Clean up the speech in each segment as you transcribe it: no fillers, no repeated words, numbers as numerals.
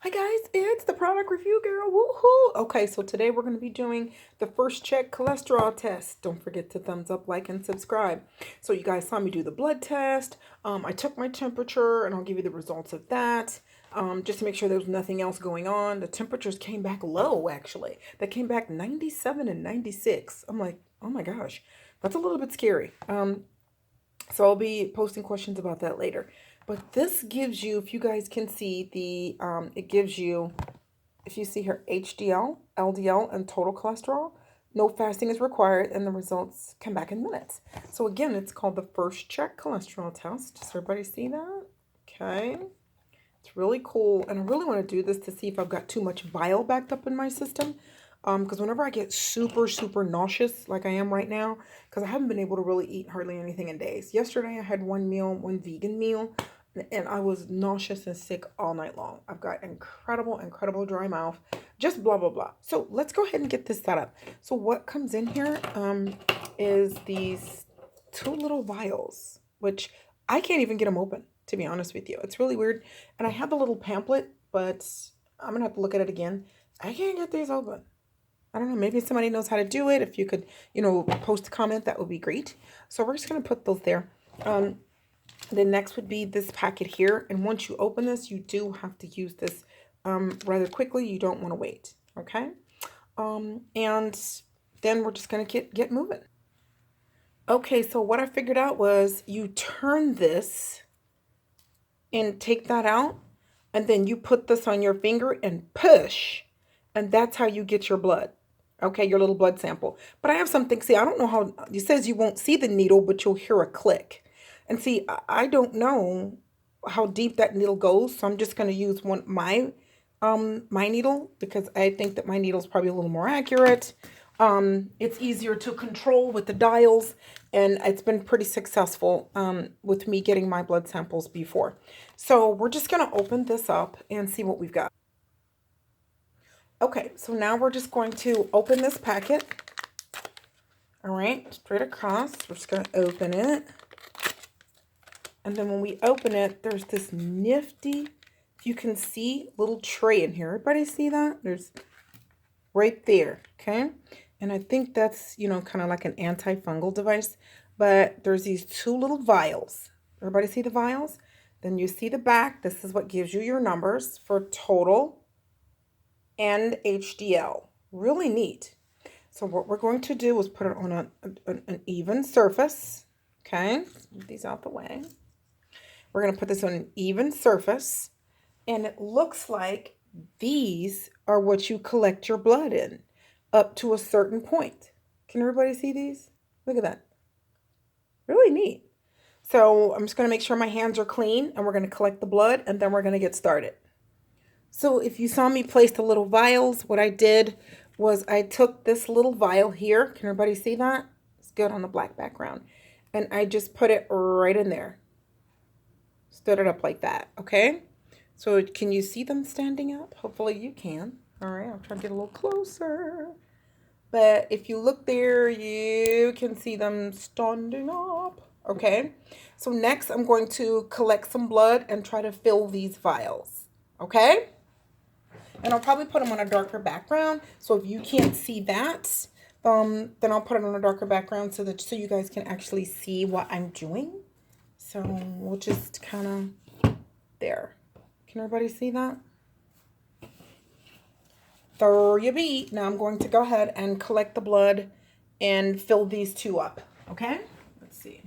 Hi guys, it's the product review girl. Woohoo! Okay, so today we're going to be doing the first check cholesterol test. Don't forget to thumbs up, like, and subscribe. So you guys saw me do the blood test. I took my temperature, and I'll give you the results of that. Just to make sure there was nothing else going on. The temperatures came back low, actually. They came back 97 and 96. I'm like, oh my gosh, that's a little bit scary. So I'll be posting questions about that later. But this gives you, if you guys can see it gives you, if you see here, HDL, LDL, and total cholesterol. No fasting is required, and the results come back in minutes. So again, it's called the first check cholesterol test. Does everybody see that? Okay. It's really cool, and I really want to do this to see if I've got too much bile backed up in my system. Because whenever I get super nauseous, like I am right now, because I haven't been able to really eat hardly anything in days. Yesterday I had one vegan meal, and I was nauseous and sick all night long. I've got incredible dry mouth, just blah blah blah. So let's go ahead and get this set up. So what comes in here is these two little vials, which I can't even get them open, to be honest with you. It's really weird. And I have the little pamphlet, but I'm gonna have to look at it again. I can't get these open. I don't know, maybe somebody knows how to do it. If you could, post a comment, that would be great. So we're just gonna put those there. The next would be this packet here. And once you open this, you do have to use this rather quickly. You don't want to wait, okay? And then we're just gonna get moving. Okay, so what I figured out was you turn this and take that out, and then you put this on your finger and push, and that's how you get your blood. Okay, your little blood sample. But I have something, see, I don't know how, it says you won't see the needle, but you'll hear a click. And see, I don't know how deep that needle goes, so I'm just going to use my needle, because I think that my needle is probably a little more accurate. It's easier to control with the dials, and it's been pretty successful with me getting my blood samples before. So we're just going to open this up and see what we've got. Okay, so now we're just going to open this packet. All right, straight across. We're just going to open it. And then when we open it, there's this nifty, if you can see, little tray in here. Everybody see that? There's right there, okay? And I think that's, kind of like an antifungal device. But there's these two little vials. Everybody see the vials? Then you see the back. This is what gives you your numbers for total and HDL. Really neat. So what we're going to do is put it on an even surface. Okay, move these out the way. We're going to put this on an even surface. And it looks like these are what you collect your blood in up to a certain point. Can everybody see these? Look at that. Really neat. So I'm just going to make sure my hands are clean, and we're going to collect the blood, and then we're going to get started. So if you saw me place the little vials, what I did was I took this little vial here. Can everybody see that? It's good on the black background. And I just put it right in there. Stood it up like that, okay? So can you see them standing up? Hopefully you can. All right, I'll try to get a little closer. But if you look there, you can see them standing up. Okay, so next I'm going to collect some blood and try to fill these vials. Okay? And I'll probably put them on a darker background. So if you can't see that, then I'll put it on a darker background so you guys can actually see what I'm doing. So we'll just kind of there. Can everybody see that? There you be. Now I'm going to go ahead and collect the blood and fill these two up. Okay? Let's see.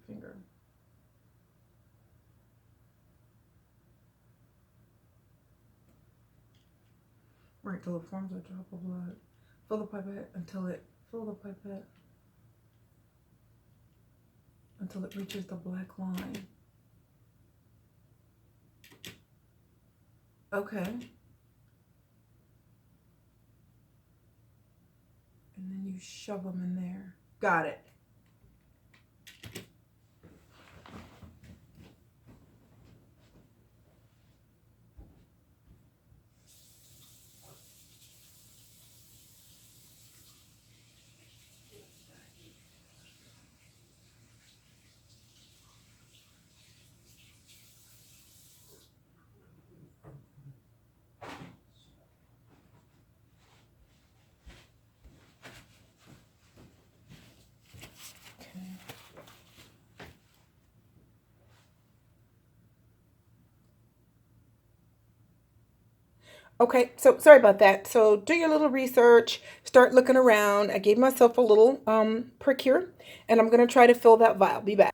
Finger. Right, till it forms a drop of blood. Fill the pipette until it reaches the black line. Okay. And then you shove them in there. Got it. Okay, so sorry about that. So do your little research, start looking around. I gave myself a little prick here, and I'm gonna try to fill that vial. Be back.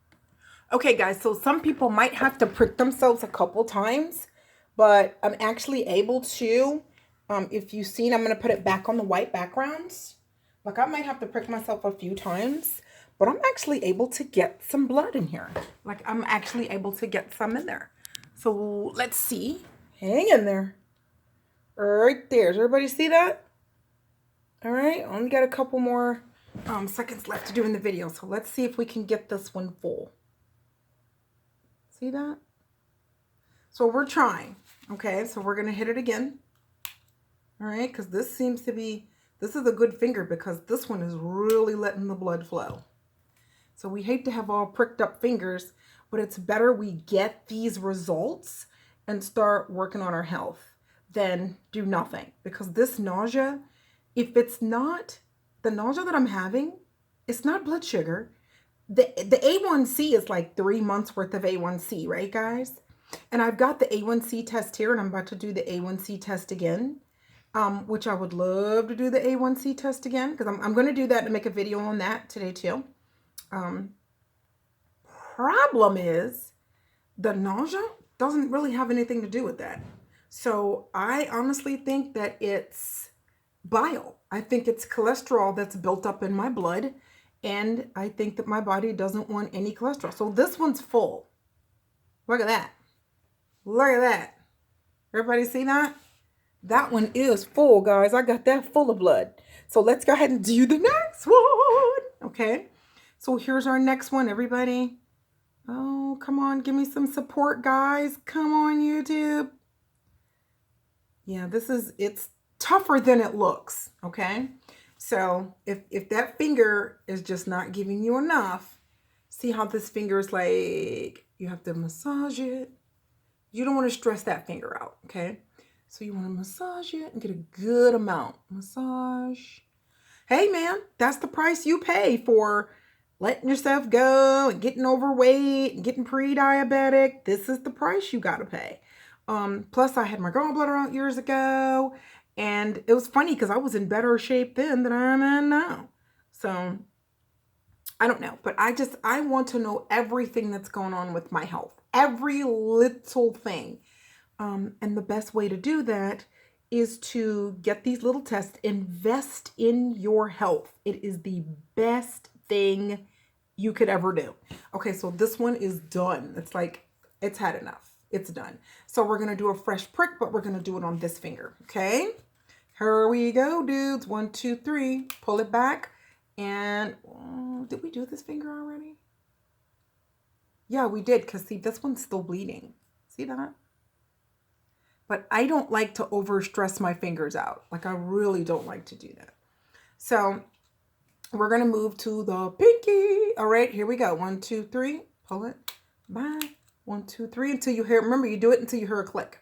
Okay, guys, so some people might have to prick themselves a couple times, but I'm actually able to, if you've seen, I'm gonna put it back on the white backgrounds. Like I might have to prick myself a few times, but I'm actually able to get some blood in here. Like I'm actually able to get some in there. So let's see. Hang in there. Right there. Does everybody see that? All right, only got a couple more seconds left to do in the video. So let's see if we can get this one full. See that? So we're trying. Okay, so we're going to hit it again. All right, because this seems to be, this is a good finger because this one is really letting the blood flow. So we hate to have all pricked up fingers, but it's better we get these results and start working on our health than do nothing. Because this nausea, if it's not, the nausea that I'm having, it's not blood sugar. The A1C is like 3 months worth of A1C, right, guys? And I've got the A1C test here, and I'm about to do the A1C test again, which I would love to do the A1C test again, because I'm going to do that and make a video on that today, too. Problem is, the nausea doesn't really have anything to do with that. So I honestly think that it's bile. I think it's cholesterol that's built up in my blood, and I think that my body doesn't want any cholesterol. So this one's full. Look at that. Look at that. Everybody see that? That one is full, guys. I got that full of blood. So let's go ahead and do the next one. Okay. So here's our next one, everybody. Oh, come on. Give me some support, guys. Come on, YouTube. Yeah, it's tougher than it looks. Okay. So if that finger is just not giving you enough, see how this finger is like, you have to massage it. You don't want to stress that finger out, okay? So you want to massage it and get a good amount. Massage. Hey, man, that's the price you pay for letting yourself go and getting overweight and getting pre-diabetic. This is the price you got to pay. Plus, I had my gallbladder out years ago, and it was funny because I was in better shape then than I am in now. So I don't know, but I want to know everything that's going on with my health, every little thing. And the best way to do that is to get these little tests, invest in your health. It is the best thing you could ever do. Okay, so this one is done. It's like, it's had enough. It's done. So we're going to do a fresh prick, but we're going to do it on this finger. Okay, here we go, dudes. 1, 2, 3. Pull it back. And did we do this finger already? Yeah, we did. Because see, this one's still bleeding. See that? But I don't like to overstress my fingers out. Like I really don't like to do that. So we're going to move to the pinky. All right, here we go. 1, 2, 3. Pull it back. 1, 2, 3 until you hear, remember you do it until you hear a click.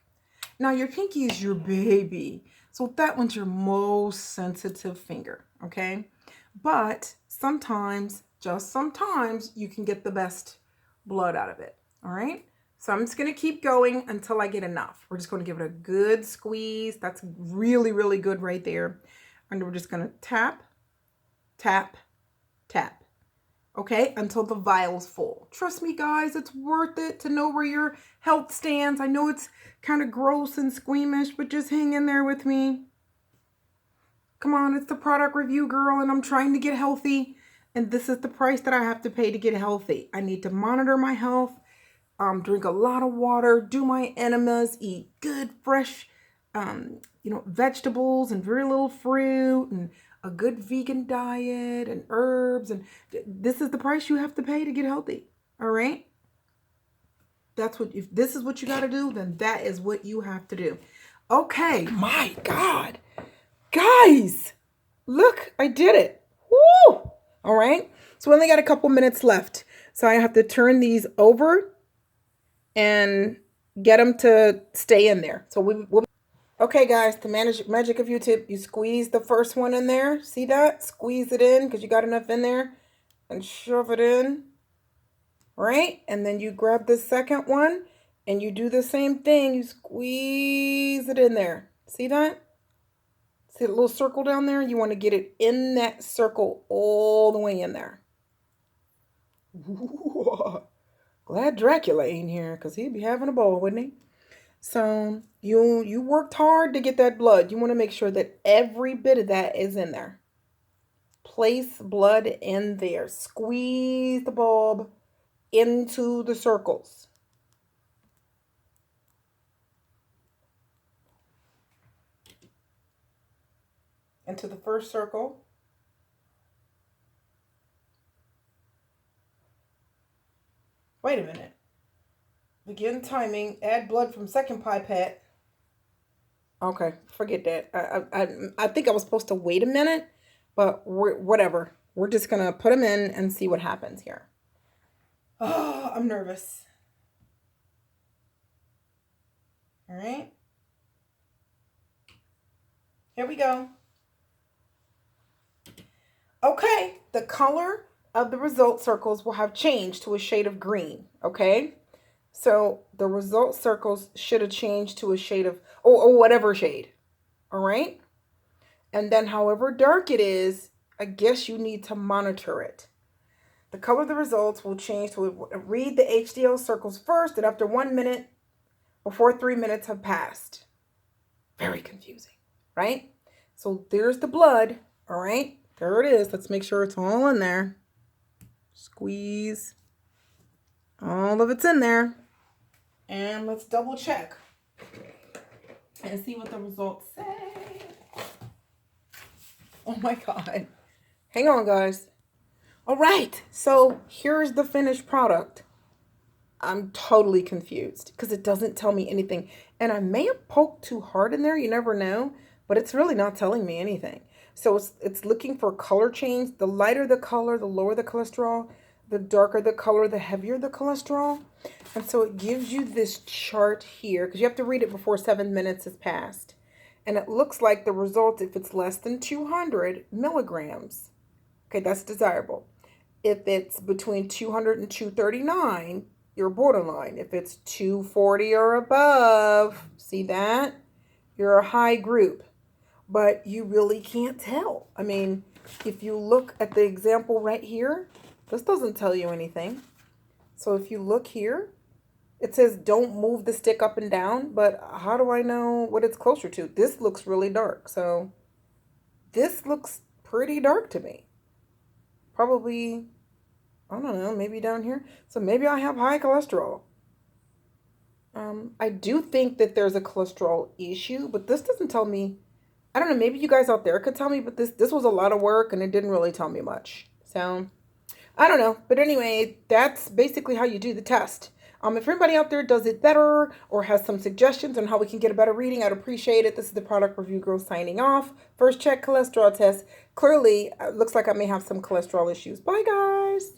Now your pinky is your baby. So that one's your most sensitive finger, okay? But sometimes, just sometimes, you can get the best blood out of it, all right? So I'm just going to keep going until I get enough. We're just going to give it a good squeeze. That's really, really good right there. And we're just going to tap, tap, tap. Okay, until the vial's full. Trust me, guys, it's worth it to know where your health stands. I know it's kind of gross and squeamish, but just hang in there with me. Come on, it's the product review girl, and I'm trying to get healthy. And this is the price that I have to pay to get healthy. I need to monitor my health, drink a lot of water, do my enemas, eat good, fresh, vegetables and very little fruit and a good vegan diet and herbs. And this is the price you have to pay to get healthy. All right. That's what, if this is what you got to do, then that is what you have to do. Okay. My God. Guys, look, I did it. Woo! All right. So we only got a couple minutes left. So I have to turn these over and get them to stay in there. So we'll okay, guys, the magic of YouTube, you squeeze the first one in there. See that? Squeeze it in because you got enough in there and shove it in. Right? And then you grab the second one and you do the same thing. You squeeze it in there. See that? See the little circle down there? You want to get it in that circle all the way in there. Ooh, glad Dracula ain't here because he'd be having a ball, wouldn't he? So you worked hard to get that blood. You want to make sure that every bit of that is in there. Place blood in there. Squeeze the bulb into the circles. Into the first circle. Wait a minute. Begin timing. Add blood from second pipette. Okay, forget that. I think I was supposed to wait a minute, but whatever. We're just gonna put them in and see what happens here. Oh, I'm nervous. All right. Here we go. Okay, the color of the result circles will have changed to a shade of green. Okay, so the result circles should have changed to a shade of, or whatever shade. All right, and then however dark it is, I guess you need to monitor it. The color of the results will change to read the HDL circles first, and after 1 minute, before 3 minutes have passed. Very confusing, right? So there's the blood. All right, there it is. Let's make sure it's all in there. Squeeze. All of it's in there. And let's double check and see what the results say. Oh my God. Hang on, guys. All right, so here's the finished product. I'm totally confused because it doesn't tell me anything. And I may have poked too hard in there, you never know, but it's really not telling me anything. So it's looking for color change. The lighter the color, the lower the cholesterol. The darker the color, the heavier the cholesterol. And so it gives you this chart here because you have to read it before 7 minutes has passed. And it looks like the result, if it's less than 200 milligrams, okay, that's desirable. If it's between 200 and 239, you're borderline. If it's 240 or above, see that? You're a high group. But you really can't tell. I mean, if you look at the example right here, this doesn't tell you anything. So if you look here, it says don't move the stick up and down, but how do I know what it's closer to? This looks really dark. So this looks pretty dark to me. Probably, I don't know, maybe down here. So maybe I have high cholesterol. I do think that there's a cholesterol issue, but this doesn't tell me. I don't know, maybe you guys out there could tell me, but this was a lot of work and it didn't really tell me much. So I don't know. But anyway, that's basically how you do the test. If anybody out there does it better or has some suggestions on how we can get a better reading, I'd appreciate it. This is the Product Review Girl signing off. First check cholesterol test. Clearly, looks like I may have some cholesterol issues. Bye, guys.